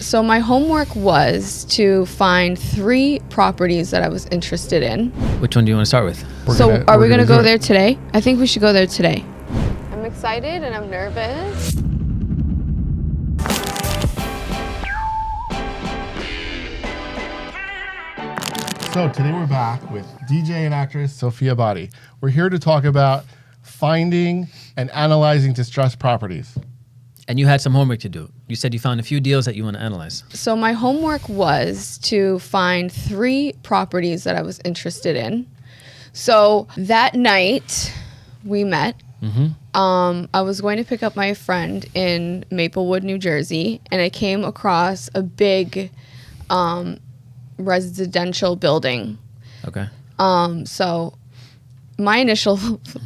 So my homework was to find 3 properties that I was interested in. Which one do you want to start with? Are we going to go there today? I think we should go there today. I'm excited and I'm nervous. So today we're back with DJ and actress Sophia Body. We're here to talk about finding and analyzing distressed properties. And you had some homework to do. You said you found a few deals that you want to analyze. So my homework was to find 3 properties that I was interested in. So that night we met. I was going to pick up my friend in Maplewood, New Jersey, and I came across a big residential building. Okay. So my initial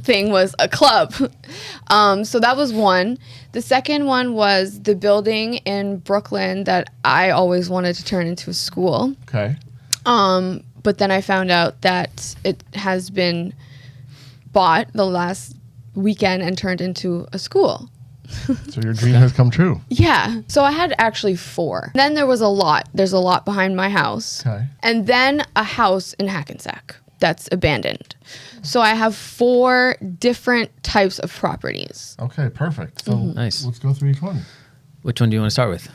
thing was a club. So that was one. The second one was the building in Brooklyn that I always wanted to turn into a school. Okay. But then I found out that it has been bought the last weekend and turned into a school. So your dream has come true. Yeah. So I had actually 4. Then there was a lot. There's a lot behind my house. Okay. And then a house in Hackensack that's abandoned. So I have 4 different types of properties. Okay, perfect. So Nice. let's go through each one. Which one do you want to start with?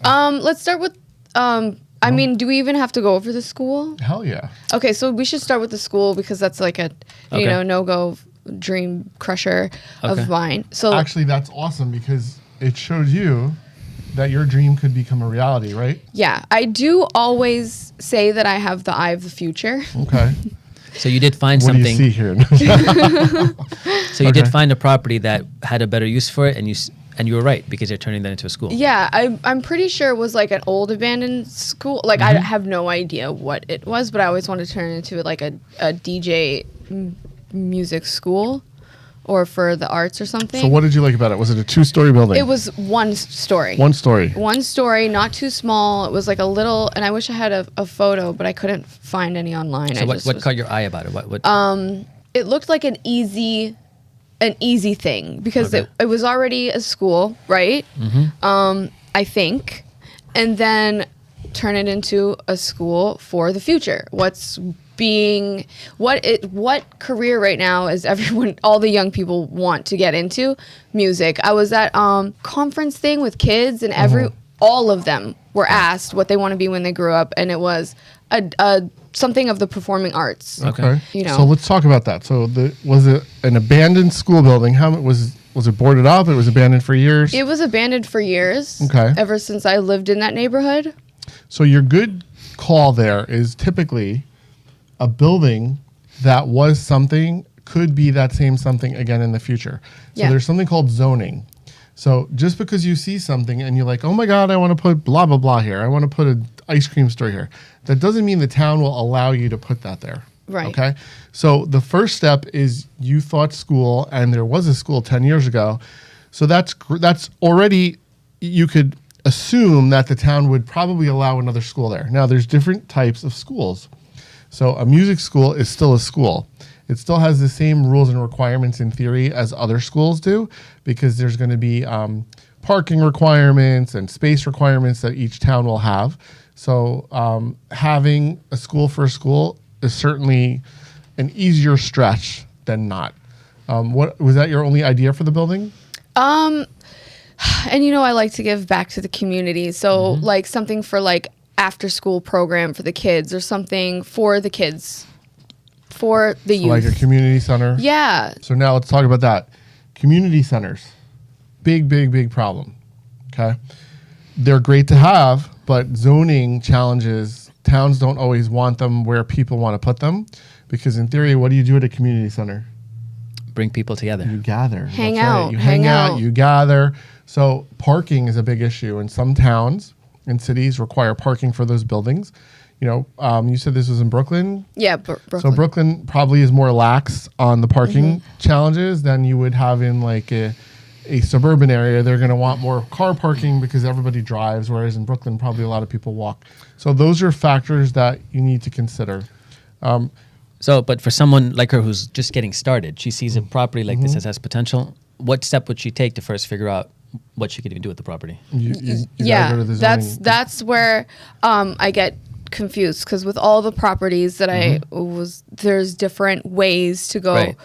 Let's start with, I mean, do we even have to go over the school? Hell yeah. Okay, so we should start with the school because that's like a, Okay. no-go dream crusher Okay. of mine. So Actually, that's awesome because it shows you that your dream could become a reality, right? yeah, I do always say that I have the eye of the future. Okay. So you did find What do you something. see here? So you did Okay. find a property that had a better use for it, and you were right because you're turning that into a school. Yeah, I'm pretty sure it was like an old abandoned school. Like I have no idea what it was, but I always wanted to turn it into like a DJ music school or for the arts or something. So what did you like about it? Was it a 2-story building? It was 1 story. 1 story. 1 story, not too small. It was like a little, and I wish I had a photo, but I couldn't find any online. So what caught your eye about it? What? It looked like an easy thing because Okay. it was already a school, right? I think, and then turn it into a school for the future. What career right now is all the young people want to get into? Music. I was at conference thing with kids, and all of them were asked what they want to be when they grew up, and it was something of the performing arts. Okay. You know. So let's talk about that. So was it an abandoned school building? How was it boarded up? It was abandoned for years? It was abandoned for years. Okay. Ever since I lived in that neighborhood. So your good call there is typically a building that was something could be that same something again in the future. So Yeah. there's something called zoning. So just because you see something and you're like, oh my God, I want to put blah, blah, blah here. I want to put an ice cream store here. That doesn't mean the town will allow you to put that there. Right. Okay. So the first step is you thought school, and there was a school 10 years ago. So that's already, you could assume that the town would probably allow another school there. Now there's different types of schools. So a music school is still a school. It still has the same rules and requirements in theory as other schools do, because there's going to be parking requirements and space requirements that each town will have. So having a school for a school is certainly an easier stretch than not. What was that your only idea for the building? And I like to give back to the community. So like something for like after school program for the kids or something for the kids, for the youth. Like a community center? Yeah. So now let's talk about that. Community centers, big problem, okay? They're great to have, but zoning challenges, towns don't always want them where people want to put them, because in theory, what do you do at a community center? Bring people together. You gather. Hang That's right. out. You hang out, out. you gather. So parking is a big issue, and some towns and cities require parking for those buildings. You said this was in Brooklyn? Yeah, Brooklyn. So Brooklyn probably is more lax on the parking challenges than you would have in like a suburban area. They're going to want more car parking because everybody drives, whereas in Brooklyn, probably a lot of people walk. So those are factors that you need to consider. But for someone like her who's just getting started, she sees a property like this as has potential. What step would she take to first figure out what she could even do with the property. You gotta Yeah, go to the zoning. that's where I get confused, because with all the properties that there's different ways to go Right.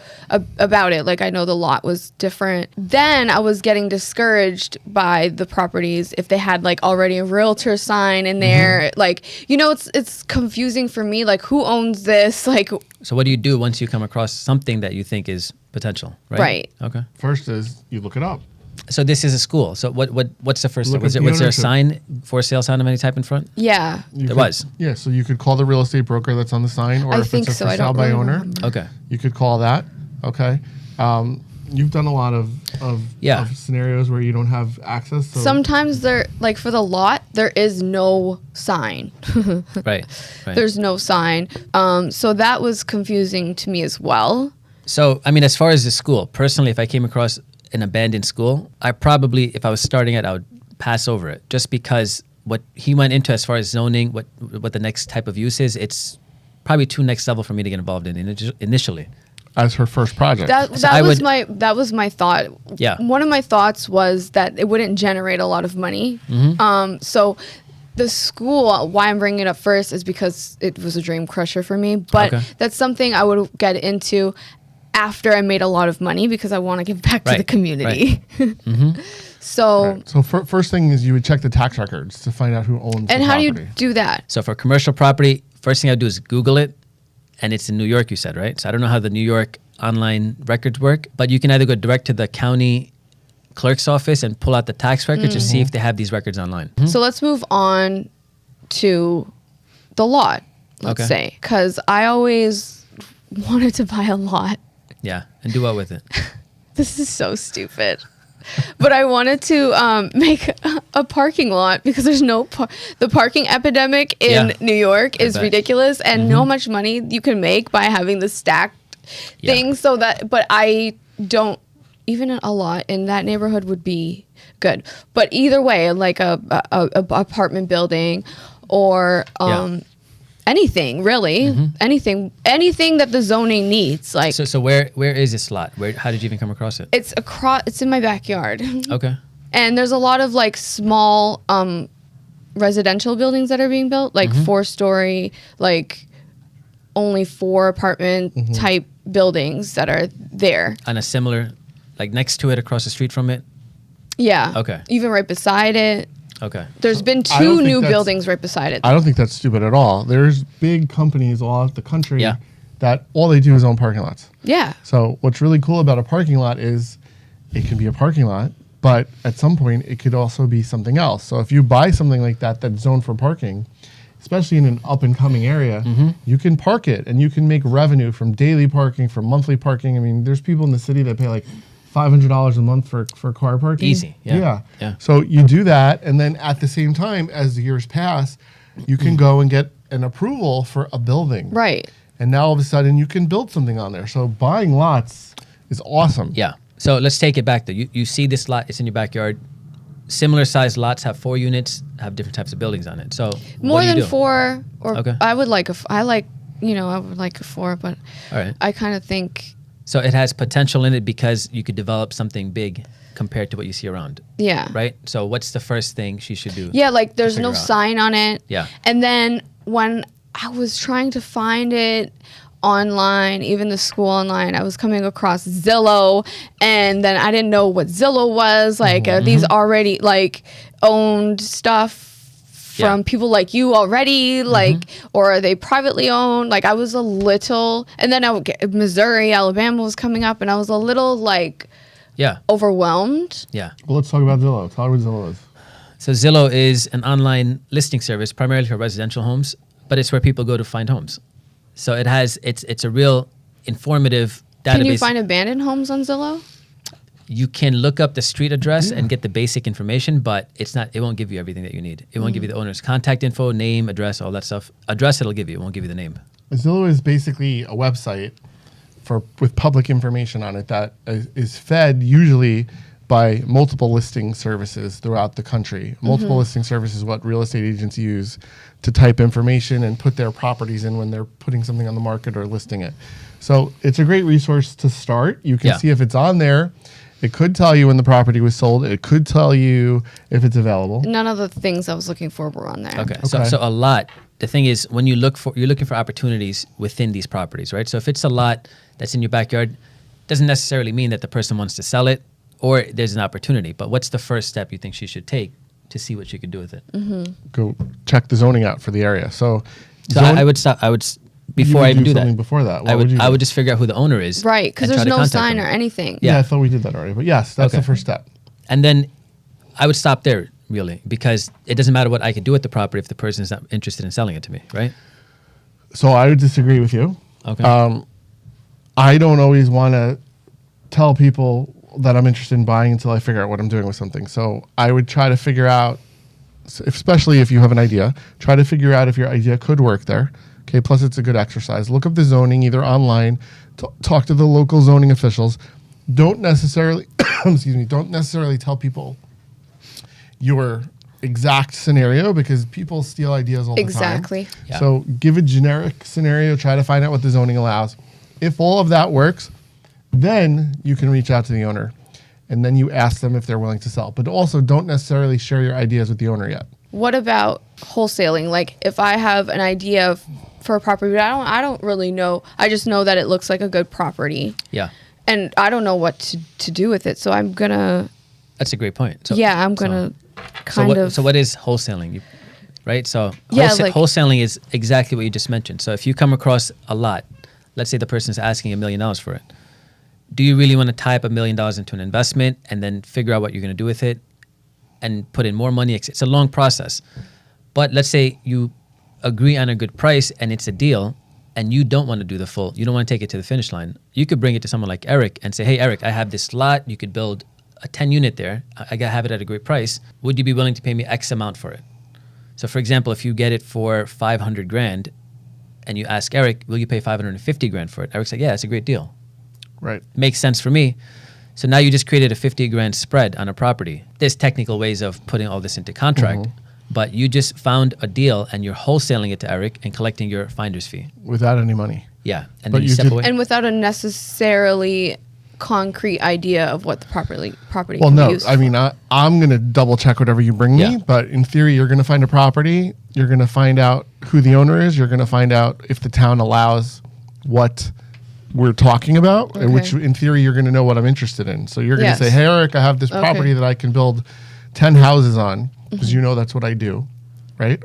about it. Like, I know the lot was different. Then I was getting discouraged by the properties if they had like already a realtor sign in there. Like, it's confusing for me. Like, who owns this? Like, So what do you do once you come across something that you think is potential, right? Right. Okay. First is you look it up. So this is a school. So what's the first Look step? Was at there the a ownership. sign, for sale sign of any type in front? yeah, There was. Yeah, so you could call the real estate broker that's on the sign, or I if think it's a so. for I sale don't by really owner, remember. Okay. you could call that. Okay. You've done a lot of Yeah. scenarios where you don't have access. So sometimes there, like for the lot, there is no sign. Right. There's no sign. So that was confusing to me as well. So, I mean, as far as the school, personally, if I came across an abandoned school, I probably, if I was starting it, I would pass over it, just because what he went into as far as zoning, what the next type of use is, it's probably too next level for me to get involved in initially. as her first project. That was my thought. Yeah. One of my thoughts was that it wouldn't generate a lot of money. So the school, why I'm bringing it up first is because it was a dream crusher for me. But Okay. that's something I would get into after I made a lot of money, because I want to give back to the Right, community. So, So first thing is you would check the tax records to find out who owns and the how do property. you do that? So for commercial property, first thing I do is Google it, and it's in New York, you said, right? So I don't know how the New York online records work, but you can either go direct to the county clerk's office and pull out the tax records to see if they have these records online. So let's move on to the lot, let's Okay. say, because I always wanted to buy a lot. Yeah, and do what with it? This is so stupid. But I wanted to make a parking lot, because there's no the parking epidemic in Yeah. New York is bet. ridiculous, and know how much money you can make by having the stacked Yeah. things. So that, but I don't, even a lot in that neighborhood would be good. But either way, like a apartment building or Yeah. anything really, anything that the zoning needs, like. So where is this lot? How did you even come across it? It's in my backyard. Okay. And there's a lot of like small residential buildings that are being built, like 4-story, like only 4 apartment type buildings that are there. On a similar, like next to it, across the street from it? Yeah. Okay. Even right beside it. Okay. There's been I don't 2 think new that's- buildings right beside it. I don't think that's stupid at all. There's big companies all out the country Yeah. that all they do is own parking lots. Yeah. So what's really cool about a parking lot is it can be a parking lot, but at some point it could also be something else. So if you buy something like that that's zoned for parking, especially in an up and coming area, you can park it and you can make revenue from daily parking, from monthly parking. I mean, there's people in the city that pay like $500 a month for car parking. Easy, yeah. Yeah. So you do that, and then at the same time, as the years pass, you can go and get an approval for a building. Right. And now all of a sudden you can build something on there. So buying lots is awesome. Yeah. So let's take it back though. You see this lot, it's in your backyard. Similar sized lots have 4 units, have different types of buildings on it. So More what do you than do? 4, or Okay. I would like I would like a 4, but All right. I kind of think, So it has potential in it because you could develop something big compared to what you see around, yeah. right? So what's the first thing she should do? Yeah, like there's no figure out. sign on it. Yeah. And then when I was trying to find it online, even the school online, I was coming across Zillow, and then I didn't know what Zillow was. Like, are these already like owned stuff from Yeah. people like you already, like, or are they privately owned? Like, I was a little, and then I would get Missouri, Alabama was coming up, and I was a little like Yeah. overwhelmed. Yeah. Well, let's talk about Zillow. Tell me what Zillow is. So Zillow is an online listing service primarily for residential homes, but it's where people go to find homes. So it's a real informative database. Can you find abandoned homes on Zillow? You can look up the street address and get the basic information, but it won't give you everything that you need. It won't give you the owner's contact info, name, address, all that stuff. Address it'll give you, it won't give you the name. Zillow is basically a website with public information on it that is fed usually by multiple listing services throughout the country. Multiple listing services is what real estate agents use to type information and put their properties in when they're putting something on the market or listing it. So it's a great resource to start. You can Yeah. see if it's on there. It could tell you when the property was sold. It could tell you if it's available. None of the things I was looking for were on there. Okay. So a lot. The thing is, when you're looking for opportunities within these properties, right? So if it's a lot that's in your backyard, doesn't necessarily mean that the person wants to sell it or there's an opportunity. But what's the first step you think she should take to see what she could do with it? Go check the zoning out for the area. So I would stop. Before I even do that. Before that, I would just figure out who the owner is. Right, because and there's try to no contact sign them. or anything. Yeah, I thought we did that already. But yes, that's the first step. And then I would stop there, really, because it doesn't matter what I could do with the property if the person is not interested in selling it to me, right? So I would disagree with you. Okay. I don't always want to tell people that I'm interested in buying until I figure out what I'm doing with something. So I would try to figure out, especially if you have an idea, try to figure out if your idea could work there. Okay. Plus, it's a good exercise. Look up the zoning either online, talk to the local zoning officials. Don't necessarily, don't necessarily tell people your exact scenario because people steal ideas all the time. Exactly. Yeah. So give a generic scenario, try to find out what the zoning allows. If all of that works, then you can reach out to the owner and then you ask them if they're willing to sell. But also don't necessarily share your ideas with the owner yet. What about wholesaling? Like if I have an idea for a property, but I don't really know. I just know that it looks like a good property. Yeah. And I don't know what to do with it. So I'm going to... That's a great point. So, I'm going to kind of... So what is wholesaling? Right? So wholesaling is exactly what you just mentioned. So if you come across a lot, let's say the person is asking $1 million for it. Do you really want to tie up $1 million into an investment and then figure out what you're going to do with it and put in more money? It's a long process. But let's say you agree on a good price and it's a deal and you don't want to do you don't want to take it to the finish line. You could bring it to someone like Eric and say, hey, Eric, I have this lot. You could build a 10 unit there. I got to have it at a great price. Would you be willing to pay me X amount for it? So for example, if you get it for $500,000 and you ask Eric, will you pay $550,000 for it? Eric's like, yeah, that's a great deal. Right. Makes sense for me. So now you just created a $50,000 spread on a property. There's technical ways of putting all this into contract, but you just found a deal and you're wholesaling it to Eric and collecting your finder's fee. Without any money. Yeah. And But then you you step did- away. And without a necessarily concrete idea of what the property Well, can be no, used I mean, I'm going to double check whatever you bring me, Yeah. but in theory, you're going to find a property. You're going to find out who the owner is. You're going to find out if the town allows what we're talking about, Okay. which in theory, you're going to know what I'm interested in. So you're going Yes. to say, hey, Eric, I have this Okay. property that I can build 10 houses on because you know that's what I do, right?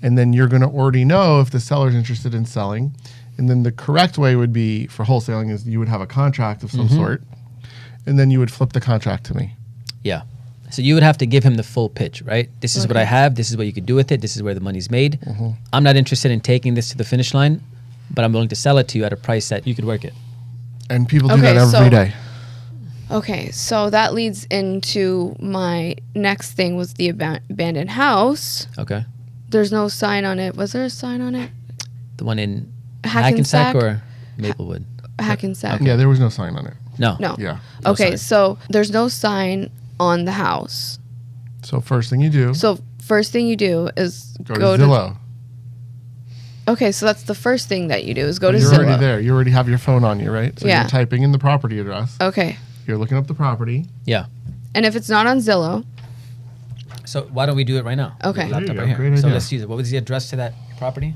And then you're going to already know if the seller's interested in selling. And then the correct way would be for wholesaling is you would have a contract of some sort, and then you would flip the contract to me. Yeah. So you would have to give him the full pitch, right? This is what I have. This is what you could do with it. This is where the money's made. I'm not interested in taking this to the finish line, but I'm willing to sell it to you at a price that you could work it. And people do Okay, that every so- day. Okay, so that leads into my next thing was the abandoned house. Okay. There's no sign on it. Was there a sign on it? The one in Hackensack? Hackensack or Maplewood? Hackensack. Yeah, there was no sign on it. No. No. Yeah. No Okay, sign. so there's no sign on the house. So first thing you do, So first thing you do is go to Zillow. Okay, so that's the first thing that you do is go to You're Zillow. already there. You already have your phone on you, right? So Yeah. you're typing in the property address. Okay. You're looking up the property. Yeah. And if it's not on Zillow, So why don't we do it right now? Okay. We have a There laptop you right go. here. Great So idea. let's use it. What was the address to that property?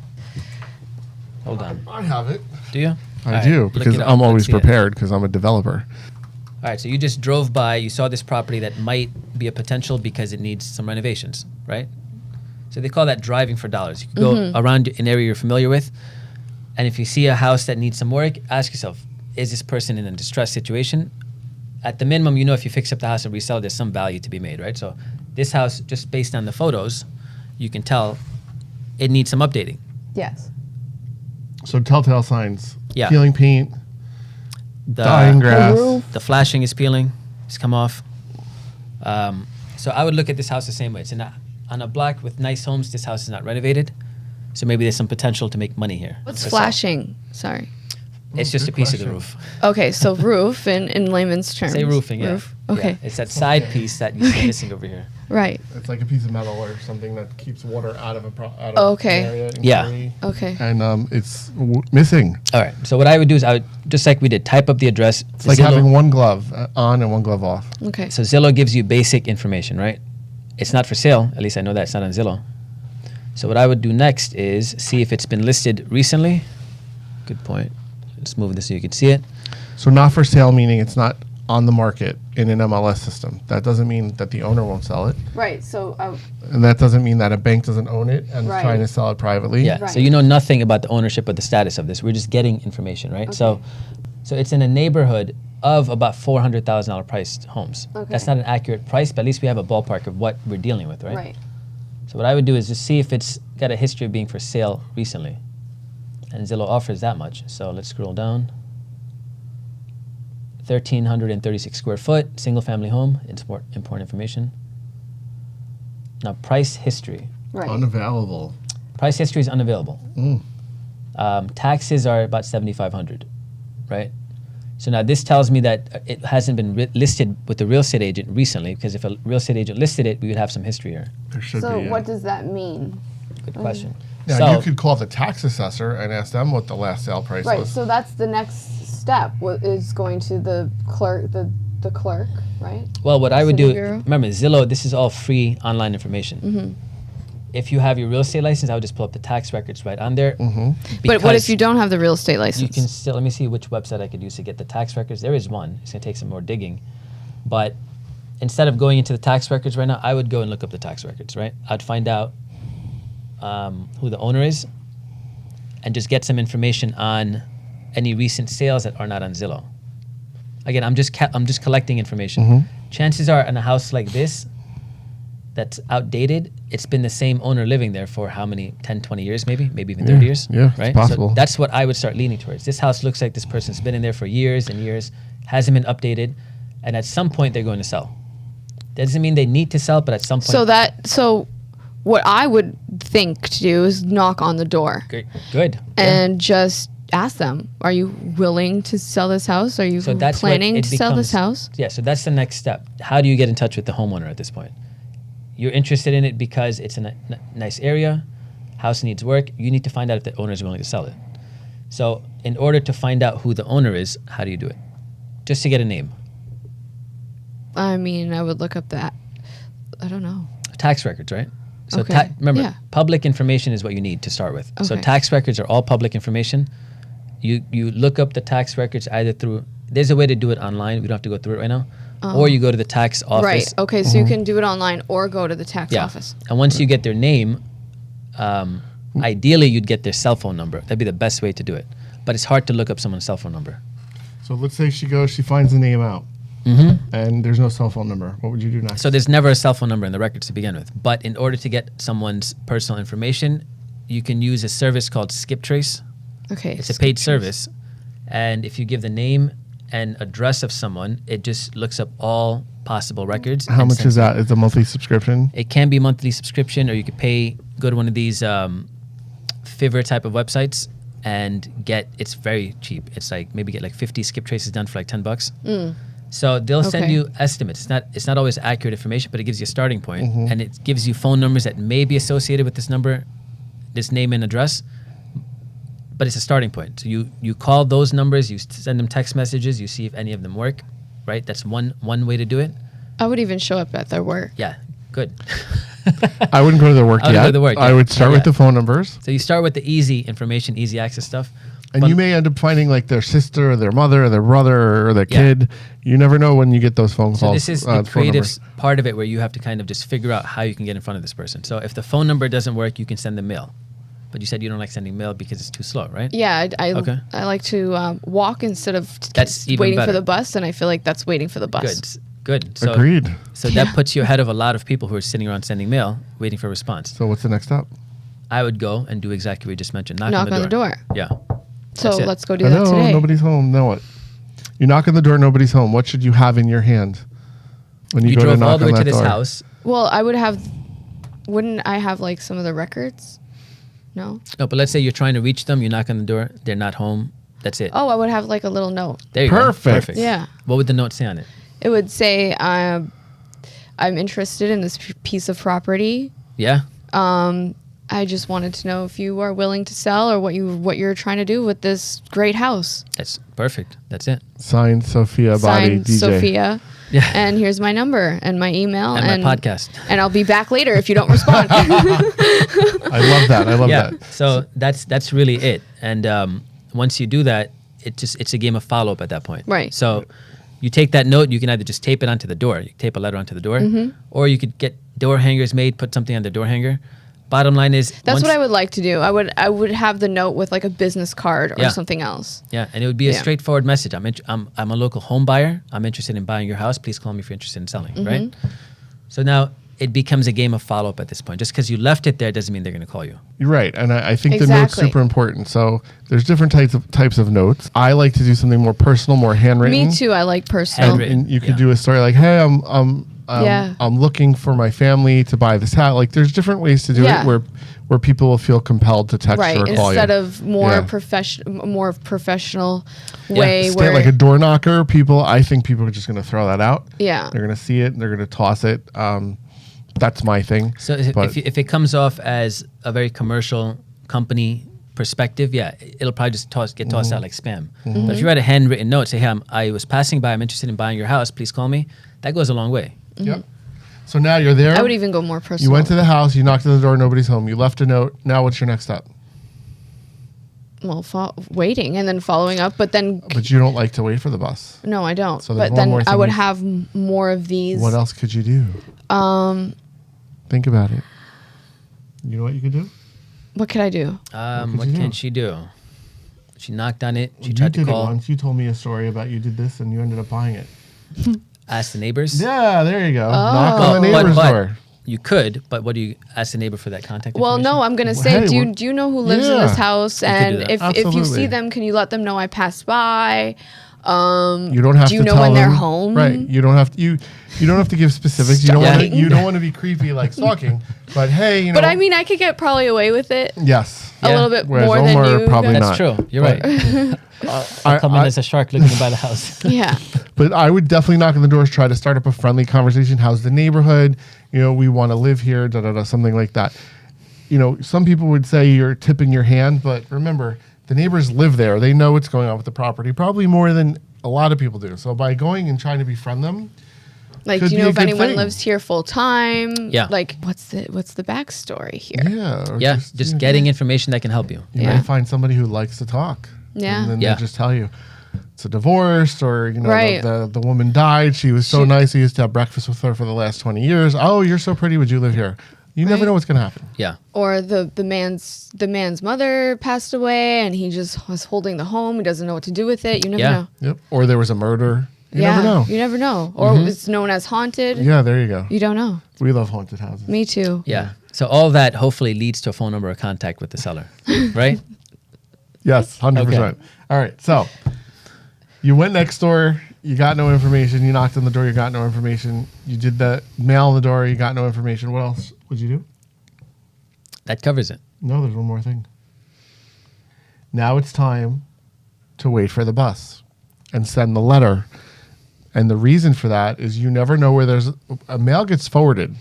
Hold on. I have it. Do you? I All right, do look because it up. I'm Let's always see it. prepared because I'm a developer. All right, so you just drove by, you saw this property that might be a potential because it needs some renovations, right? So they call that driving for dollars. You can go around an area you're familiar with, and if you see a house that needs some work, ask yourself, is this person in a distressed situation? At the minimum, you know if you fix up the house and resell it, there's some value to be made, right? So this house, just based on the photos, you can tell it needs some updating. yes. So telltale signs. Yeah. Peeling paint, The, dying grass. roof. The flashing is peeling. It's come off. So I would look at this house the same way. It's on a block with nice homes. This house is not renovated, so maybe there's some potential to make money here. What's That's all. flashing? Sorry. It's just good a piece of question. the roof. Okay, so roof in layman's terms. Say roofing, yeah. Roof. Okay, Yeah, it's that side piece that you see missing over here. right. It's like a piece of metal or something that keeps water out of Okay. an area. In Yeah. theory. Okay. And it's missing. All right. So what I would do is I would, just like we did, type up the address. It's like having one glove on and one glove off. Okay. So Zillow gives you basic information, right? It's not for sale. At least I know that it's not on Zillow. So what I would do next is see if it's been listed recently. Good point. Let's move this so you can see it. So not for sale, meaning it's not on the market in an MLS system. That doesn't mean that the owner won't sell it. Right. So And that doesn't mean that a bank doesn't own it and is Right. trying to sell it privately. Yeah. So Right. you know nothing about the ownership or the status of this. We're just getting information, right? So it's in a neighborhood of about $400,000 priced homes. Okay. That's not an accurate price, but at least we have a ballpark of what we're dealing with, right? right. So what I would do is just see if it's got a history of being for sale recently. And Zillow offers that much. So let's scroll down. 1,336 square foot, single family home. It's important information. Now price history. Right. Unavailable. Price history is unavailable. Taxes are about $7,500, right? So now this tells me that it hasn't been listed with the real estate agent recently, because if a real estate agent listed it, we would have some history here. There should So be. what does that mean? Good question. Now, So you could call the tax assessor and ask them what the last sale price Right. was. So that's the next step. What is going to the clerk? The clerk, right? well, what I would City do, Bureau? remember Zillow, this is all free online information. Mm-hmm. If you have your real estate license, I would just pull up the tax records right on there. But what if you don't have the real estate license? You can still, let me see which website I could use to get the tax records. There is one. It's going to take some more digging. But instead of going into the tax records right now, I would go and look up the tax records, right? I'd find out who the owner is and just get some information on any recent sales that are not on Zillow. Again, I'm just collecting information. Chances are in a house like this that's outdated, it's been the same owner living there for how many, 10, 20 years maybe even 30 years, yeah, it's right? possible. So that's what I would start leaning towards. This house looks like this person's been in there for years and years, hasn't been updated, and at some point they're going to sell. That doesn't mean they need to sell, but at some point. So what I would think to do is knock on the door Great. Good. and just ask them, are you willing to sell this house? Are you So that's what planning it to sell this becomes- house? Yeah, so that's the next step. How do you get in touch with the homeowner at this point? You're interested in it because it's a nice area, house needs work. You need to find out if the owner is willing to sell it. So in order to find out who the owner is, how do you do it? Just to get a name. I mean, I would look up that. I don't know. Tax records, right? So Okay, remember, yeah. public information is what you need to start with. So Okay. tax records are all public information. You look up the tax records either through, there's a way to do it online. We don't have to go through it right now. Or you go to the tax office. Right. Okay. So you can do it online or go to the tax office. And once you get their name, ideally you'd get their cell phone number. That'd be the best way to do it. But it's hard to look up someone's cell phone number. So let's say she finds the name out, and there's no cell phone number. What would you do next? So there's never a cell phone number in the records to begin with. But in order to get someone's personal information, you can use a service called Skip Trace. Okay. It's a paid service. And if you give the name and address of someone, it just looks up all possible records. How and much sends is that? Is a monthly subscription? It can be monthly subscription, or you could go to one of these Fiverr type of websites and it's very cheap. It's like maybe get like 50 skip traces done for like $10. So they'll send Okay. you estimates. It's not always accurate information, but it gives you a starting point, and it gives you phone numbers that may be associated with this number, this name and address. But it's a starting point. So you call those numbers, you send them text messages, you see if any of them work, right? That's one way to do it. I would even show up at their work. Yeah, good. I wouldn't go to their work I wouldn't yet. go to their work I yet. would start Not with yet. the phone numbers, So you start with the easy information, easy access stuff. and But- you may end up finding like their sister, or their mother, or their brother, or their Yeah. kid. You never know when you get those phone calls. So this is the phone creative numbers. part of it, where you have to kind of just figure out how you can get in front of this person. So if the phone number doesn't work, you can send them mail. But you said you don't like sending mail because it's too slow, right? Yeah, Okay. I like to walk instead of That's even waiting better. for the bus, and I feel like that's waiting for the bus. Good. So, Agreed. So that puts you ahead of a lot of people who are sitting around sending mail, waiting for a response. So what's the next step? I would go and do exactly what you just mentioned. Knock on the door. Yeah. So That's it. let's go do I that know today. nobody's home. Know what? You knock on the door, nobody's home. What should you have in your hand when you You go to drove knock all the on way to that this door? house. Well, wouldn't I have like some of the records? No. No, but let's say you're trying to reach them. You knock on the door. They're not home. That's it. Oh, I would have like a little note. There you Perfect. go. Perfect. Yeah. What would the note say on it? It would say, I'm interested in this piece of property. Yeah. I just wanted to know if you are willing to sell or what you're trying to do with this great house. That's perfect. That's it. Signed, Sophia Body Signed, DJ. Sophia. Yeah. And here's my number and my email And my podcast. And I'll be back later if you don't respond. I love that. I love that. So that's really it. And once you do that, it's a game of follow up at that point. Right. So you take that note. You can either just tape it onto the door. You tape a letter onto the door, or you could get door hangers made. Put something on the door hanger. Bottom line is That's what I would like to do. I would have the note with like a business card or Yeah. something else. Yeah, and it would be a Yeah. straightforward message. I'm a local home buyer. I'm interested in buying your house. Please call me if you're interested in selling. Right. So now it becomes a game of follow up at this point. Just because you left it there doesn't mean they're going to call you. You're right, and I think the note's Exactly. super important. So there's different types of notes. I like to do something more personal, more handwritten. Me too. I like personal. Handwritten. And you could Yeah. do a story like, "Hey, Yeah. I'm looking for my family to buy this house." Like, there's different ways to do Yeah. it where people will feel compelled to text Right. or call Instead you. of more Yeah. more professional way Stay where like a door knocker. I think people are just going to throw that out. Yeah. They're going to see it and they're going to toss it. That's my thing. So But- if it comes off as a very commercial company perspective, yeah, it'll probably just get tossed out like spam. But if you write a handwritten note, say, "Hey, I was passing by. I'm interested in buying your house. Please call me." That goes a long way. Yep. So now you're there. I would even go more personal. You went to the house. You knocked on the door. Nobody's home. You left a note. Now what's your next step? Well, waiting and then following up, but then But you don't like to wait for the bus. no, I don't. So there's But one then more I thing would you- have more of these. What else could you do? Think about it. You know what you could do? What could I do? What you can do? she do? She knocked on it. She You tried to did it call. once. You told me a story about you did this and you ended up buying it. Ask the neighbors. Yeah, there you go. Oh. Knock on the But- neighbor's but door. you could, but what do you ask the neighbor for that contact Well, information? no, I'm gonna Well, say, hey, do you know who lives in yeah. this house? could do And that. if you Absolutely. see them, can you let them know I passed by? You don't have Do to you know tell when they're them. home? Right. You don't have to. You don't have to give specifics. You don't want to. Stalking. You don't want to be creepy like stalking. But hey, you know. But I mean, I could get probably away with it yes. a Yeah. little bit Whereas more Omar than you. probably guys. That's not. true. You're But- right. I- Come in I- as a shark looking to buy the house. Yeah. But I would definitely knock on the doors, try to start up a friendly conversation. How's the neighborhood? You know, we want to live here, something like that. You know, some people would say you're tipping your hand, but remember, the neighbors live there. They know what's going on with the property, probably more than a lot of people do. So by going and trying to befriend them, Like, Could do you be know a if good anyone thing. lives here full time? Yeah. Like, what's the backstory here? yeah. Or Yeah, you just know, getting information that can help you. You Yeah. might find somebody who likes to talk. Yeah. And then Yeah. they just tell you it's a divorce, or you know, Right. the woman died. She was so nice. I used to have breakfast with her for the last 20 years. Oh, you're so pretty. Would you live here? You never Right. know what's going to happen. Yeah. Or the man's mother passed away and he just was holding the home. He doesn't know what to do with it. You never Yeah. know. Yep. Or there was a murder. You yeah. never know. You never know. Or it's known as haunted. Yeah, there you go. You don't know. We love haunted houses. Me too. Yeah. So all that hopefully leads to a phone number of contact with the seller, right? Yes, 100%. All right. So you went next door. You got no information. You knocked on the door. You got no information. You did the mail on the door. You got no information. What else would you do? That covers it. No, there's one more thing. Now it's time to wait for the bus and send the letter. And the reason for that is you never know where there's a mail gets forwarded.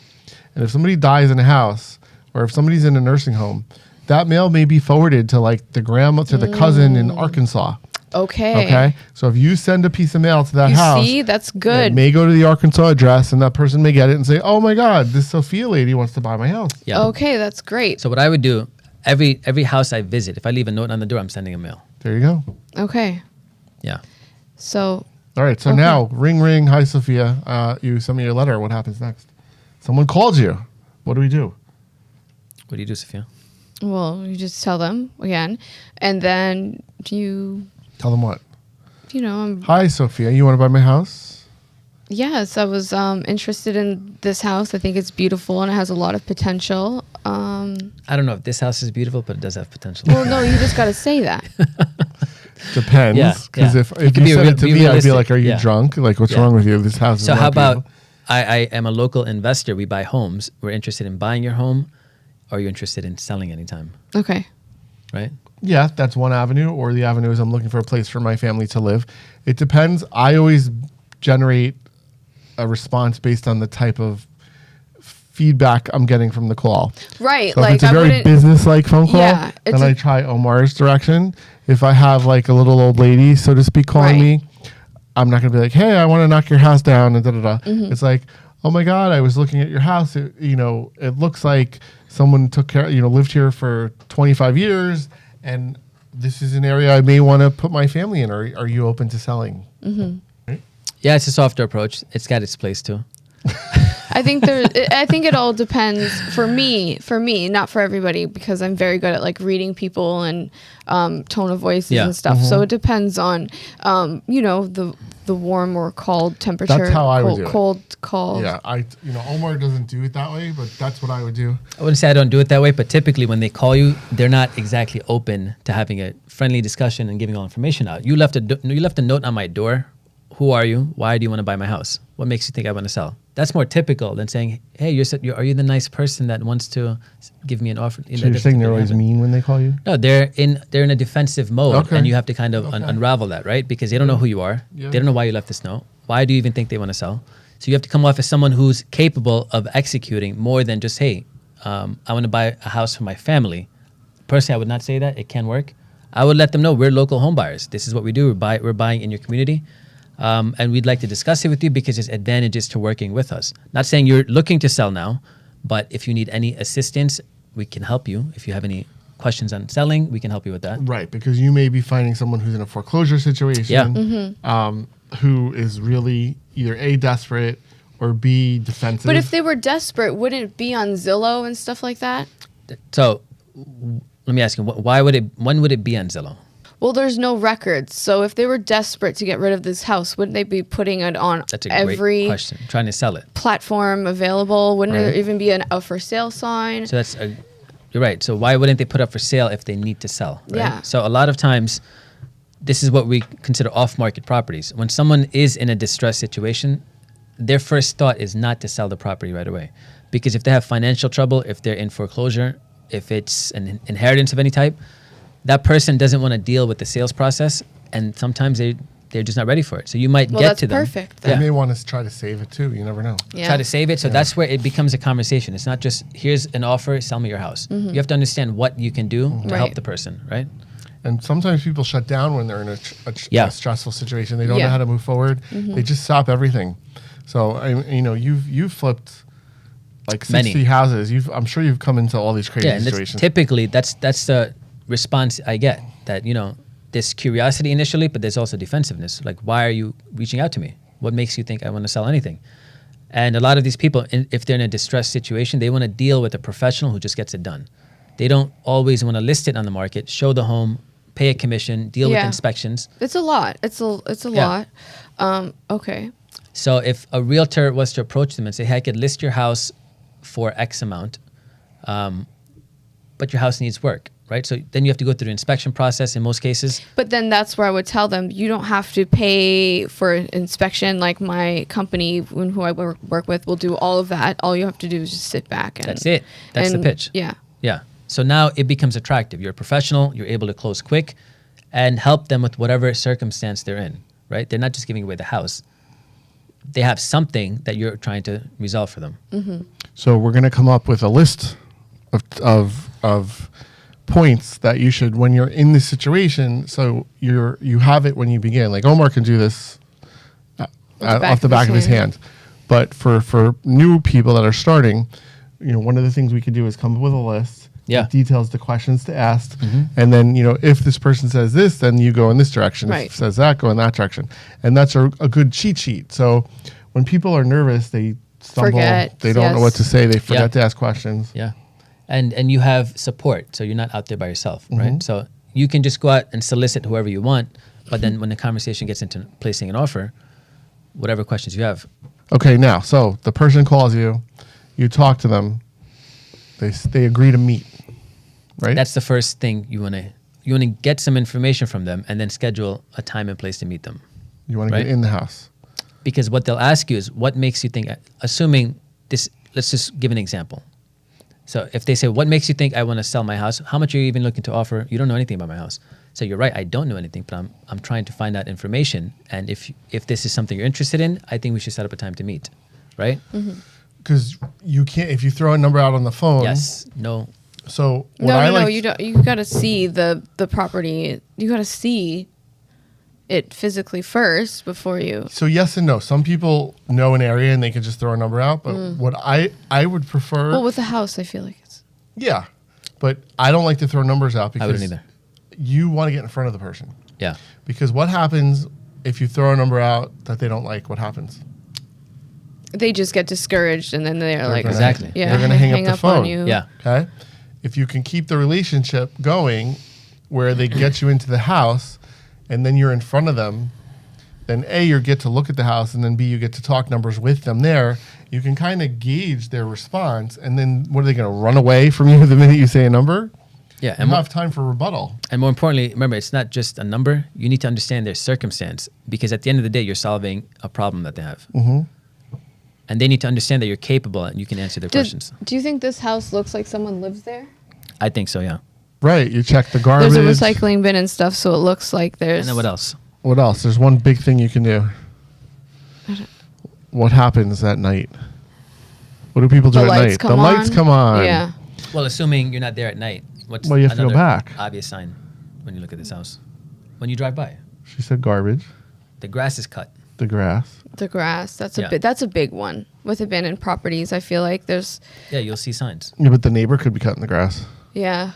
And if somebody dies in a house or if somebody's in a nursing home, that mail may be forwarded to like the grandma, to the cousin in Arkansas. Okay. Okay. So if you send a piece of mail to that You house, see, that's it good. may go to the Arkansas address and that person may get it and say, oh my God, this Sophia lady wants to buy my house. Yeah. Okay, that's great. So what I would do, every house I visit, if I leave a note on the door, I'm sending a mail. There you go. Okay. Yeah. So All right. So now, ring, ring. Hi, Sophia. You send me your letter. What happens next? Someone calls you. What do we do? What do you do, Sophia? well, you just tell them again, and then you Tell them what? know, Hi, Sophia. You want to buy my house? yes, I was interested in this house. I think it's beautiful and it has a lot of potential. I don't know if this house is beautiful, but it does have potential. Well, no, you just got to say that. Depends. Yeah, Because yeah. if It could you be said it to be me, I'd be realistic. like, are you Yeah. drunk? Like, what's Yeah. wrong with you? This house is So not how about beautiful. I am a local investor. We buy homes. We're interested in buying your home, or are you interested in selling anytime? Okay. right? Yeah, that's one avenue, or the avenue is I'm looking for a place for my family to live. It depends. I always generate a response based on the type of feedback I'm getting from the call. Right. So Like, if it's a very business-like phone call, Yeah, then I try Omar's direction. If I have like a little old lady, so to speak, calling Right. me, I'm not going to be like, hey, I want to knock your house down and da-da-da. It's like, oh my God, I was looking at your house. It looks like someone took care, lived here for 25 years, and this is an area I may want to put my family in. Are you open to selling? Yeah, it's a softer approach. It's got its place too. I think it all depends for me, not for everybody, because I'm very good at like reading people and tone of voices and stuff. So it depends on the warm or cold temperature. That's how I would do it. Cold. Yeah, Omar doesn't do it that way, but that's what I would do. I wouldn't say I don't do it that way, but typically when they call you, they're not exactly open to having a friendly discussion and giving all information out. You left a note on my door. Who are you? Why do you want to buy my house? What makes you think I want to sell? That's more typical than saying, hey, are you the nice person that wants to give me an offer? So you're saying they're always mean when they call you? No, they're in a defensive mode, Okay. and you have to kind of unravel that, right? Because they don't know who you are. Yeah. They don't know why you left this note. Why do you even think they want to sell? So you have to come off as someone who's capable of executing more than just, hey, I want to buy a house for my family. Personally, I would not say that. It can work. I would let them know we're local home buyers. This is what we do. We're buying in your community. And we'd like to discuss it with you because there's advantages to working with us. Not saying you're looking to sell now, but if you need any assistance, we can help you. If you have any questions on selling, we can help you with that. Right, because you may be finding someone who's in a foreclosure situation, who is really either A, desperate, or B, defensive. But if they were desperate, wouldn't it be on Zillow and stuff like that? So let me ask you, when would it be on Zillow? Well, there's no records. So if they were desperate to get rid of this house, wouldn't they be putting it on That's a every great question. Trying to sell it. platform available? Wouldn't Right. there even be a for sale sign? So you're right. So why wouldn't they put up for sale if they need to sell? Right? Yeah. So a lot of times, this is what we consider off-market properties. When someone is in a distressed situation, their first thought is not to sell the property right away. Because if they have financial trouble, if they're in foreclosure, if it's an inheritance of any type, that person doesn't want to deal with the sales process, and sometimes they're just not ready for it. So you might get to them. Well, that's perfect. They then. may want to try to save it too. You never know. Yeah. Try to save it. So that's where it becomes a conversation. It's not just, here's an offer, sell me your house. You have to understand what you can do to help Right. the person, right? And sometimes people shut down when they're in Yeah. a stressful situation. They don't know Yeah. how to move forward. They just stop everything. So you've flipped like 60 Many. houses. I'm sure you've come into all these crazy Yeah, and situations. typically that's the response I get, that there's curiosity initially, but there's also defensiveness. Like, why are you reaching out to me? What makes you think I want to sell anything? And a lot of these people, if they're in a distressed situation, they want to deal with a professional who just gets it done. They don't always want to list it on the market, show the home, pay a commission, deal with Yeah. inspections. It's a lot. It's a Yeah. lot. Okay. So if a realtor was to approach them and say, hey, I could list your house for X amount, but your house needs work, right? So then you have to go through the inspection process in most cases. But then that's where I would tell them, you don't have to pay for an inspection. Like my company, who I work with, will do all of that. All you have to do is just sit back. And That's it. That's the pitch. Yeah. Yeah. So now it becomes attractive. You're a professional. You're able to close quick and help them with whatever circumstance they're in, right? They're not just giving away the house. They have something that you're trying to resolve for them. So we're going to come up with a list of points that you should, when you're in this situation, so you have it when you begin. Like Omar can do this off the back of his hand. But for new people that are starting, one of the things we could do is come up with a list. Yeah. That details the questions to ask. And then, if this person says this, then you go in this direction. Right. If it says that, go in that direction. And that's a good cheat sheet. So when people are nervous, they stumble. Forget, They don't know yes. what to say. They forget Yeah. to ask questions. Yeah. And you have support, so you're not out there by yourself, right? So you can just go out and solicit whoever you want, but then when the conversation gets into placing an offer, whatever questions you have. Okay, now, so the person calls you, you talk to them, they agree to meet, right? That's the first thing you want to get some information from them and then schedule a time and place to meet them. You want to right. get in the house. Because what they'll ask you is, what makes you think, assuming this, let's just give an example. So if they say, what makes you think I want to sell my house? How much are you even looking to offer? You don't know anything about my house. So you're right, I don't know anything, but I'm trying to find out information. And if this is something you're interested in, I think we should set up a time to meet, right? Because you can't, if you throw a number out on the phone. Yes, no. So what No, you don't. You got to see the property. You got to see it physically first before you. So yes and no. Some people know an area and they can just throw a number out. But what I would prefer. Well, with the house, I feel like it's. Yeah, but I don't like to throw numbers out because I wouldn't either. You want to get in front of the person. Yeah. Because what happens if you throw a number out that they don't like? What happens? They just get discouraged, and then they're like, gonna- Exactly. yeah, They're gonna hang up the phone. on you. Yeah. Okay. If you can keep the relationship going where they get you into the house and then you're in front of them, then A, you get to look at the house, and then B, you get to talk numbers with them there. You can kind of gauge their response, and then what are they going to run away from you the minute you say a number? Yeah. You And have time for rebuttal. And more importantly, remember, it's not just a number. You need to understand their circumstance, because at the end of the day, you're solving a problem that they have. And they need to understand that you're capable and you can answer their questions. Do you think this house looks like someone lives there? I think so, yeah. Right. You check the garbage. There's a recycling bin and stuff, so it looks like there's. And then what else? What else? There's one big thing you can do. What happens at night? What do people do The at lights night? come The lights on. come on. Yeah. Well, assuming you're not there at night, what's Well, you have to go another back. obvious sign when you look at this house? When you drive by, She said garbage, the grass is cut. the grass. The grass. That's Yeah. that's a big one with abandoned properties. I feel like there's. Yeah, you'll see signs. Yeah, but the neighbor could be cutting the grass. Yeah.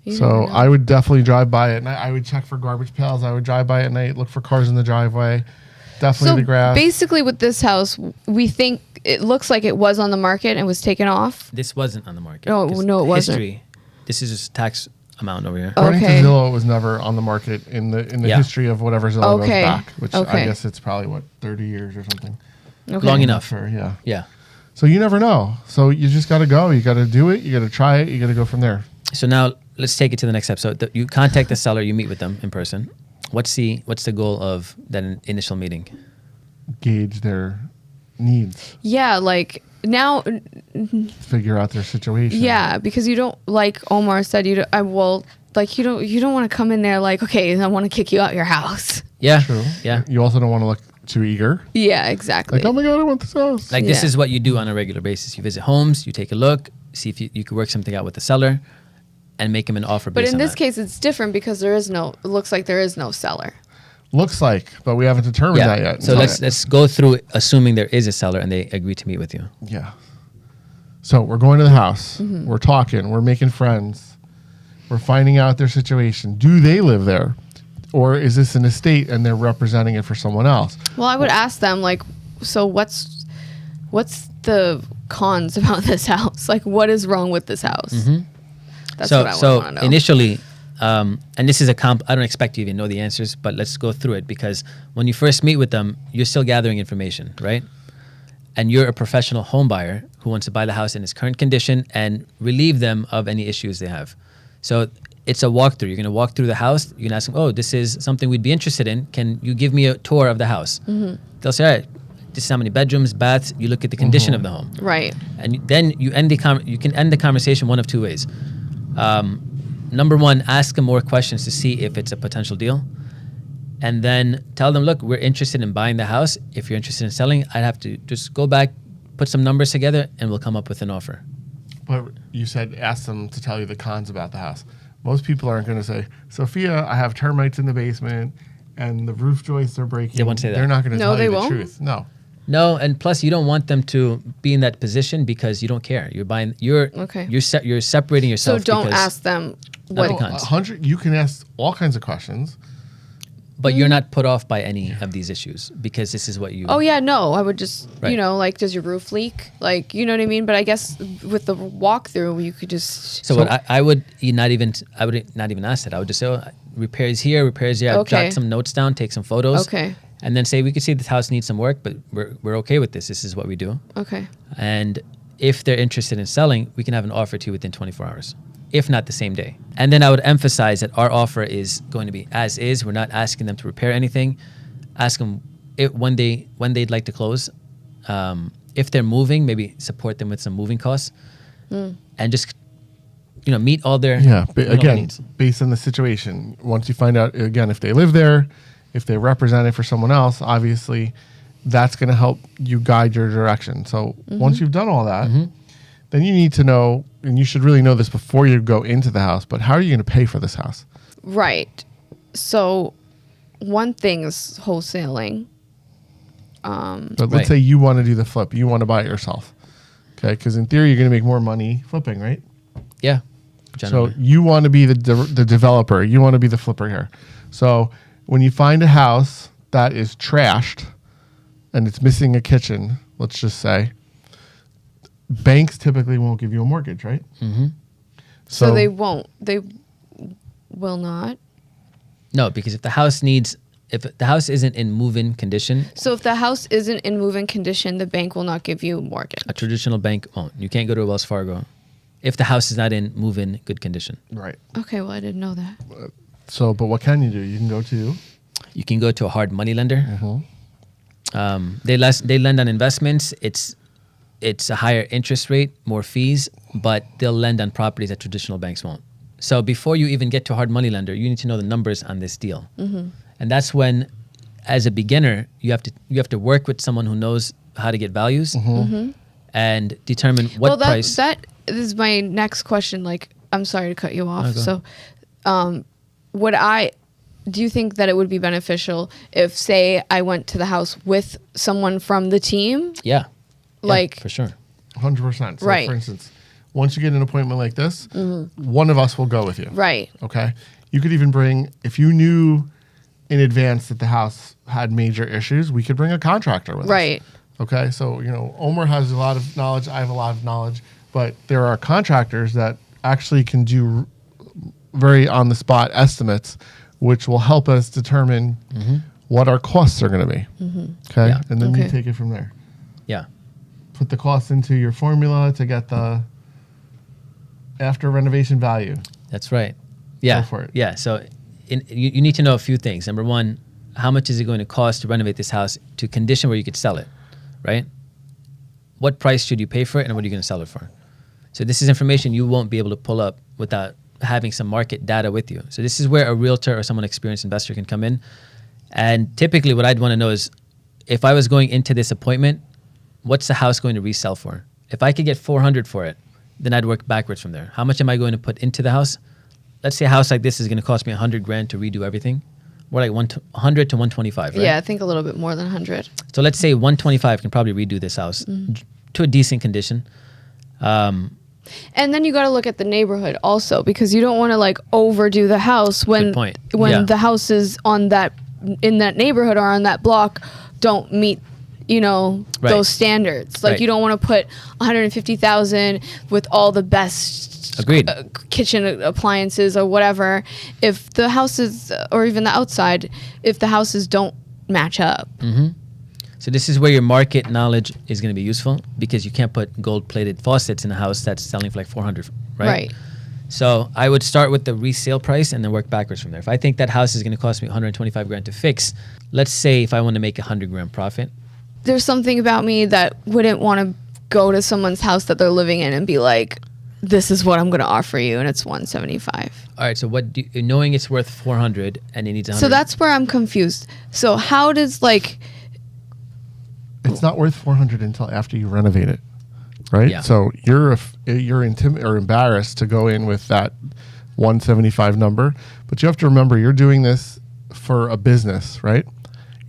You So never know. I would definitely drive by at night. I would check for garbage pails. I would drive by at night, look for cars in the driveway. Definitely So the grass. basically, with this house, we think it looks like it was on the market and was taken off. This wasn't on the market. No, 'cause no, it wasn't. History. This is just tax amount over here. According Okay. to Zillow, it was never on the market in the Yeah. history of whatever Zillow Okay. goes back, which I Okay. guess it's probably what 30 years or something. Okay. Long I'm not enough. sure, yeah. Yeah. So you never know. So you just got to go. You got to do it. You got to try it. You got to go from there. So now let's take it to the next episode. You contact the seller. You meet with them in person. What's the goal of that initial meeting? Gauge their needs. Yeah, like now, Figure out their situation. yeah, because you don't, like Omar said, you don't, you don't want to come in there like, okay, I want to kick you out your house. Yeah. True. Yeah. You also don't want to look too eager. Yeah, exactly. Like, oh my God, I want this house. Like this Yeah. is what you do on a regular basis. You visit homes, you take a look, see if you could work something out with the seller, and make him an offer. But based in on this that. case, it's different because it looks like there is no seller. Looks like, but we haven't determined that yet. So let's go through assuming there is a seller and they agree to meet with you. Yeah. So we're going to the house. Mm-hmm. We're talking. We're making friends. We're finding out their situation. Do they live there? Or is this an estate and they're representing it for someone else? Well, I would ask them like, so what's the cons about this house? Like, what is wrong with this house? That's what I want to know. Initially, and this is I don't expect you to even know the answers, but let's go through it, because when you first meet with them, you're still gathering information, right? And you're a professional home buyer who wants to buy the house in its current condition and relieve them of any issues they have. So it's a walkthrough. You're going to walk through the house. You can ask them, oh, this is something we'd be interested in. Can you give me a tour of the house? They'll say, all right, this is how many bedrooms, baths. You look at the condition of the home. Right. And then you you can end the conversation one of two ways. Number one, ask them more questions to see if it's a potential deal. And then tell them, look, we're interested in buying the house. If you're interested in selling, I'd have to just go back, put some numbers together, and we'll come up with an offer. But you said ask them to tell you the cons about the house. Most people aren't going to say, Sophia, I have termites in the basement and the roof joists are breaking. They won't say that. They're not going to No, tell they you the won't? truth. No. No, and plus you don't want them to be in that position because you don't care. You're buying. Okay. You're separating So yourself. don't because- ask them What- what. the cons. 100, you can ask all kinds of questions. But you're not put off by any of these issues because this is what you. Oh yeah, no. I would just, Right. like, does your roof leak? Like, you know what I mean? But I guess with the walkthrough, you could just. So what I would not even ask that. I would just say, oh, repairs here, repairs there. Okay. Jot some notes down, take some photos. Okay. And then say, we could see this house needs some work, but we're okay with this. This is what we do. Okay. And if they're interested in selling, we can have an offer to you within 24 hours, if not the same day. And then I would emphasize that our offer is going to be as is. We're not asking them to repair anything. Ask them when they'd like to close. If they're moving, maybe support them with some moving costs. And just meet all their again, needs. based on the situation. Once you find out, again, if they live there, if they represent it for someone else, obviously that's going to help you guide your direction. So once you've done all that, then you need to know, and you should really know this before you go into the house, but how are you going to pay for this house? Right. So one thing is wholesaling. But let's say you want to do the flip. You want to buy it yourself. Okay? Because in theory, you're going to make more money flipping, right? Yeah. Generally. So you want to be the developer. You want to be the flipper here. So when you find a house that is trashed and it's missing a kitchen, let's just say, banks typically won't give you a mortgage, right? Mm-hmm. So they won't. They will not. No, because if the house isn't in move-in condition, So if the house isn't in move-in condition, the bank will not give you a mortgage. a traditional bank won't. You can't go to a Wells Fargo if the house is not in move-in good condition. Right. Okay, well, I didn't know that. So, but what can you do? You can go to... You can go to a hard money lender. They lend on investments. It's a higher interest rate, more fees, but they'll lend on properties that traditional banks won't. So before you even get to a hard money lender, you need to know the numbers on this deal. And that's when, as a beginner, you have to work with someone who knows how to get values and determine what price. That is my next question. Like, I'm sorry to cut you off. go So, do you think that it would be beneficial if, say, I went to the house with someone from the team? Yeah, Like, for sure. 100%. So Right. for instance, once you get an appointment like this, one of us will go with you. Right. Okay. You could even bring, if you knew in advance that the house had major issues, we could bring a contractor with us. Right. Okay. So, Omer has a lot of knowledge. I have a lot of knowledge, but there are contractors that actually can do very on the spot estimates, which will help us determine what our costs are going to be. Okay. Yeah. And then you Okay. take it from there. Yeah. Put the costs into your formula to get the after renovation value. That's right. Yeah. Go for it. Yeah. So you need to know a few things. Number one, how much is it going to cost to renovate this house to condition where you could sell it, right? What price should you pay for it and what are you going to sell it for? So this is information you won't be able to pull up without having some market data with you. So this is where a realtor or someone experienced investor can come in. And typically what I'd want to know is if I was going into this appointment, what's the house going to resell for? If I could get 400 for it, then I'd work backwards from there. How much am I going to put into the house? Let's say a house like this is going to cost me $100,000 to redo everything. More like 100 to 125, right? Yeah, I think a little bit more than 100. So let's say 125 can probably redo this house to a decent condition. And then you got to look at the neighborhood also, because you don't want to like overdo the house when Good point. the houses in that neighborhood or on that block don't meet Right. those standards. Like Right. you don't want to put 150,000 with all the best Agreed. kitchen appliances or whatever if the houses or even the outside if the houses don't match up. So this is where your market knowledge is going to be useful because you can't put gold-plated faucets in a house that's selling for like 400, right? Right. So I would start with the resale price and then work backwards from there. If I think that house is going to cost me 125 grand to fix, let's say if I want to make 100 grand profit, There's something about me that wouldn't want to go to someone's house that they're living in and be like, this is what I'm going to offer you, and it's 175. all right. So knowing it's worth 400 and it needs 100. So that's where I'm confused. So how does It's not worth 400 until after you renovate it, right? Yeah. So you're embarrassed to go in with that 175 number, but you have to remember you're doing this for a business, right?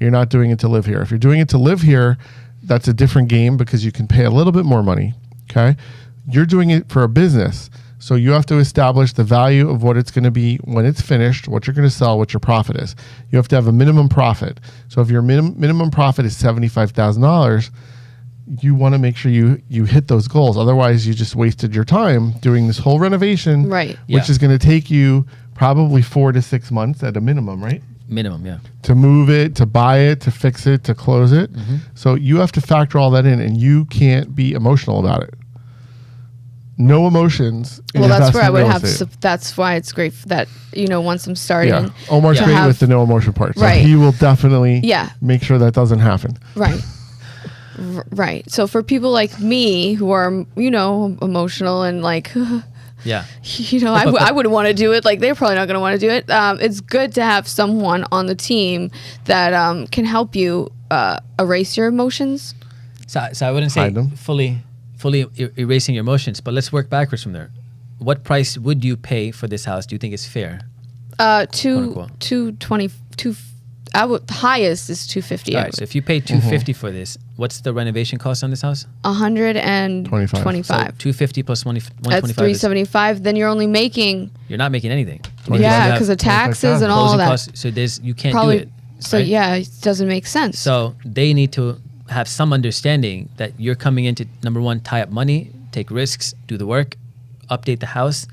You're not doing it to live here. If you're doing it to live here, that's a different game because you can pay a little bit more money, okay? You're doing it for a business. So you have to establish the value of what it's going to be when it's finished, what you're going to sell, what your profit is. You have to have a minimum profit. So if your minimum profit is $75,000, you want to make sure you hit those goals. Otherwise, you just wasted your time doing this whole renovation, Right. which Yeah. is going to take you probably 4 to 6 months at a minimum, right? minimum, yeah. To move it, to buy it, to fix it, to close it. So you have to factor all that in, and you can't be emotional about it. No emotions. in Well, that's where I investment would real have. estate. That's why it's great that once I'm starting. Yeah, Omar's Yeah. great have- with the no emotion part. So Right. he will definitely Yeah. make sure that doesn't happen. Right. Right. So for people like me who are, emotional and like, Yeah. You know, I wouldn't want to do it. Like, they're probably not going to want to do it. It's good to have someone on the team that can help you erase your emotions. So I wouldn't say fully erasing your emotions, but let's work backwards from there. What price would you pay for this house? Do you think is fair? 220. The highest is 250. All right, so if you pay 250 for this, what's the renovation cost on this house? 125. So 250 plus 125. That's 375. Then you're only making. You're not making anything. Yeah, because of taxes and all of that. Costs, so you can't Probably, do it. So right? yeah, it doesn't make sense. So they need to have some understanding that you're coming in to, number one, tie up money, take risks, do the work, update the house.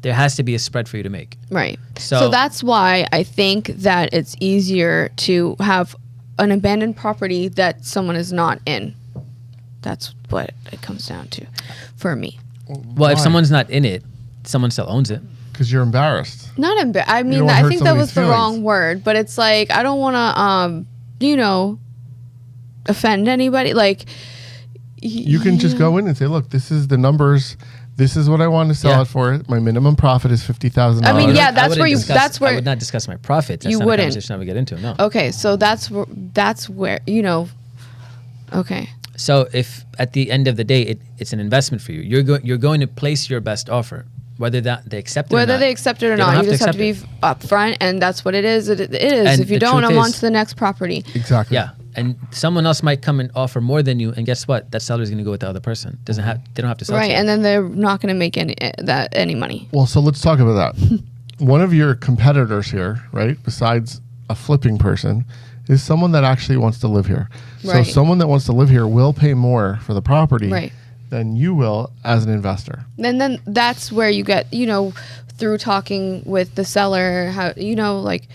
There has to be a spread for you to make. Right. So So that's why I think that it's easier to have an abandoned property that someone is not in. That's what it comes down to for me. Well, if someone's not in it, someone still owns it. Because you're embarrassed. Not I mean, don't wanna I hurt think that somebody's was the feelings. wrong word, but it's like I don't want to, offend anybody. Like You can just go in and say, look, this is the numbers. This is what I want to sell it for. My minimum profit is $50,000. I mean, yeah, I that's wouldn't where you. discuss- That's where I would not discuss my profits. That's You not wouldn't. a conversation I would get into. No. Okay, so that's where Okay. So if at the end of the day it's an investment for you, you're going to place your best offer, whether that they accept it or Whether not. they accept it or They don't not, you just have to accept be upfront, and that's what it is. It is. And If you the don't, truth I'm on is- to the next property. Exactly. Yeah, and someone else might come and offer more than you, and guess what? That seller is going to go with the other person. They don't have to sell. Right, to you. and then they're not going to make any money. Well, so let's talk about that. One of your competitors here, right, besides a flipping person, is someone that actually wants to live here. Right. So someone that wants to live here will pay more for the property Right. than you will as an investor. And then that's where you get, through talking with the seller, how like.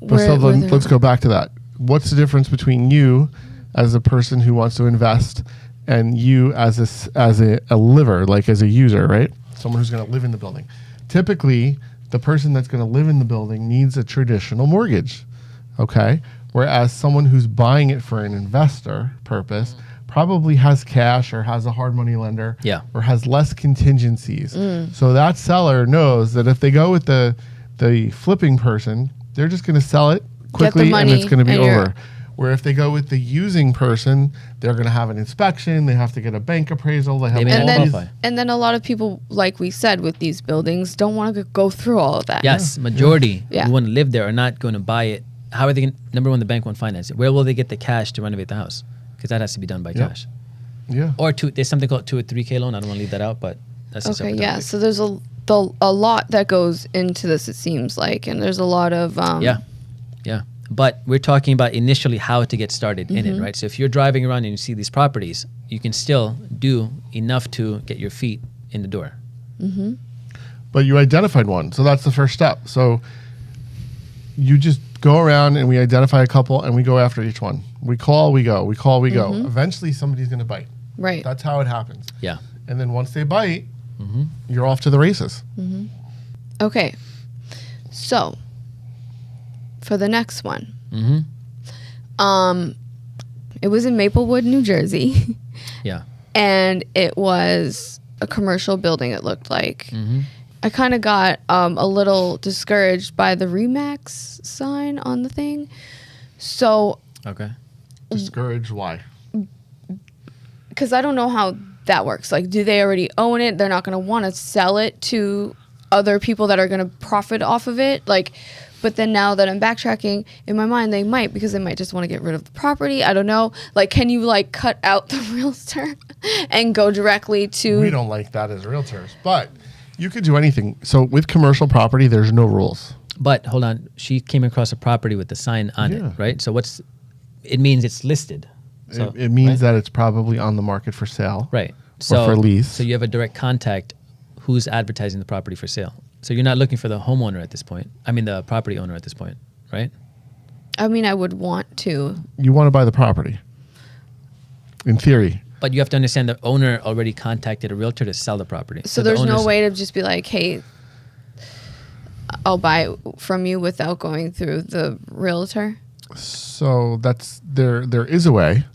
But so let's go back to that. What's the difference between you as a person who wants to invest and you as a liver, like as a user, right? Someone who's going to live in the building. Typically, the person that's going to live in the building needs a traditional mortgage, okay? Whereas someone who's buying it for an investor purpose probably has cash or has a hard money lender or has less contingencies. So that seller knows that if they go with the flipping person, they're just going to sell it quickly and it's going to be over. Where if they go with the using person, they're going to have an inspection. They have to get a bank appraisal. They have and then a lot of people, like we said, with these buildings, don't want to go through all of that. Yes, majority Yeah. who want to live there are not going to buy it. How are they going? Number one, the bank won't finance it. Where will they get the cash to renovate the house? Because that has to be done by cash. Yeah. Or there's something called 2 or 3K loan. I don't want to leave that out, but that's just Okay, yeah. So there's a lot that goes into this, it seems like, and there's a lot of Yeah. But we're talking about initially how to get started in it, right? So if you're driving around and you see these properties, you can still do enough to get your feet in the door. But you identified one. So that's the first step. So you just go around and we identify a couple and we go after each one. We call, we go. We call, we go. Eventually somebody's going to bite. right. That's how it happens. Yeah. And then once they bite, you're off to the races. Okay. So for the next one, it was in Maplewood, New Jersey, Yeah. and it was a commercial building. It looked like. I kind of got a little discouraged by the Remax sign on the thing. So, Okay. Discouraged, why? because I don't know how that works. Like, do they already own it? They're not going to want to sell it to other people that are going to profit off of it. Like, but then now that I'm backtracking, in my mind, they might, because they might just want to get rid of the property. I don't know. Like, can you like cut out the realtor and go directly to? We don't like that as realtors, but you could do anything. So with commercial property, there's no rules. But hold on, she came across a property with the sign on it, right? So it means it's listed. So, It means that it's probably on the market for sale. right. Or So for lease. So you have a direct contact who's advertising the property for sale. So you're not looking for the homeowner at this point. I mean, the property owner at this point, right? I mean, I would want to. You want to buy the property. In theory. But you have to understand the owner already contacted a realtor to sell the property. So the there's no owner's- way to just be like, hey, I'll buy it from you without going through the realtor. So there is a way.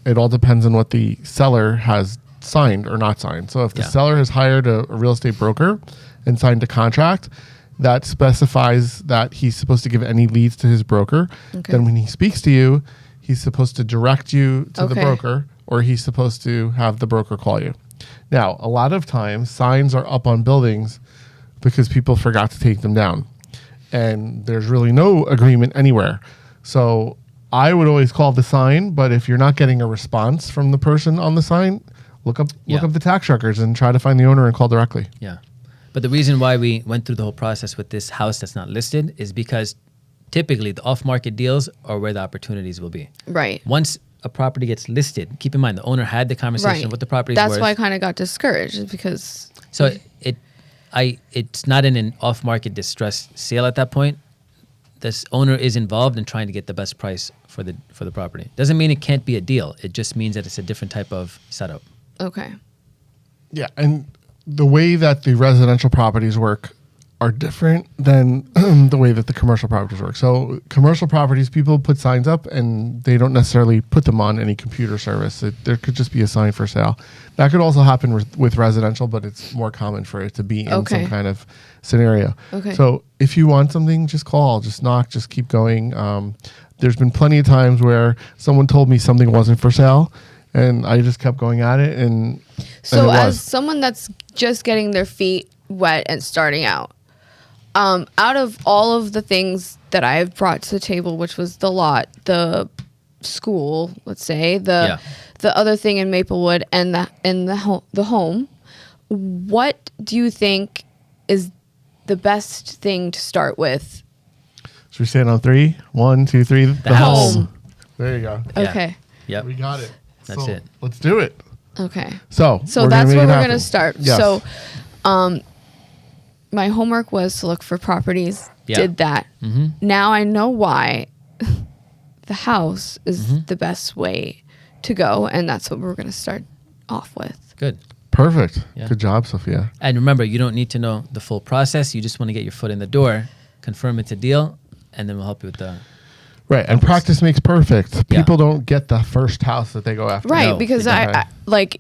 It all depends on what the seller has signed or not signed. So if the Yeah. seller has hired a real estate broker and signed a contract that specifies that he's supposed to give any leads to his broker, then when he speaks to you, he's supposed to direct you to the broker, or he's supposed to have the broker call you. Now, a lot of times signs are up on buildings because people forgot to take them down, and there's really no agreement anywhere. So I would always call the sign, but if you're not getting a response from the person on the sign, look up the tax records and try to find the owner and call directly. Yeah. But the reason why we went through the whole process with this house that's not listed is because typically the off-market deals are where the opportunities will be. Right. Once a property gets listed, keep in mind the owner had the conversation with the property. That's why I kind of got discouraged, because so it's not in an off-market distressed sale at that point. This owner is involved in trying to get the best price for the property. Doesn't mean it can't be a deal. It just means that it's a different type of setup. Okay. Yeah, and the way that the residential properties work are different than the way that the commercial properties work. So commercial properties, people put signs up and they don't necessarily put them on any computer service. There could just be a sign for sale. That could also happen with residential, but it's more common for it to be in some kind of scenario. Okay. So if you want something, just call, just knock, just keep going. There's been plenty of times where someone told me something wasn't for sale, and I just kept going at it. And so, it as was. someone that's just getting their feet wet and starting out, out of all of the things that I've brought to the table, which was the lot, the school, let's say, the other thing in Maplewood, and the home, what do you think is the best thing to start with? Should we say it on 3? 1, 2, 3. The house. home. There you go. Yeah. Okay. Yep. We got it. That's So it. Let's do it. Okay. So That's make where it we're happen. going to start. Yes. So, my homework was to look for properties. Yeah. Did that. Mm-hmm. Now I know why the house is the best way to go, and that's what we're going to start off with. Good. Perfect. Yeah. Good job, Sophia. And remember, you don't need to know the full process. You just want to get your foot in the door, confirm it's a deal, and then we'll help you with the... Right, and practice makes perfect. Yeah. People don't get the first house that they go after. Right, No, because they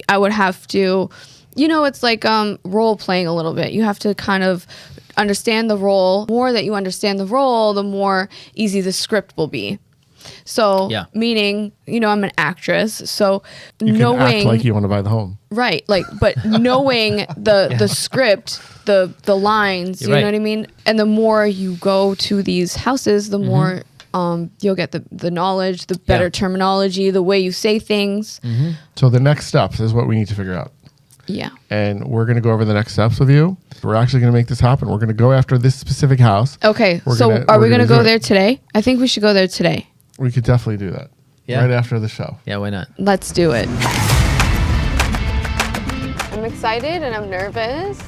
I would have to, it's like role playing a little bit. You have to kind of understand the role. The more that you understand the role, the more easy the script will be. So, meaning, I'm an actress, so You knowing can act like you want to buy the home. right, but knowing the script, the lines, You're you right. know what I mean? And the more you go to these houses, the more you'll get the knowledge, the better terminology, the way you say things. So the next steps is what we need to figure out. Yeah. And we're going to go over the next steps with you. We're actually going to make this happen. We're going to go after this specific house. Okay, We're so gonna- are we're we going to gonna go do it. there today? I think we should go there today. We could definitely do that. Yeah. Right after the show. Yeah, why not? Let's do it. I'm excited and I'm nervous.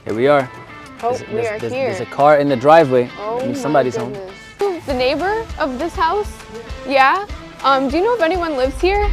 Here we are. Oh, we are There's here. a car in the driveway. Oh, Means my somebody's home. goodness. The neighbor of this house? Yeah? Do you know if anyone lives here?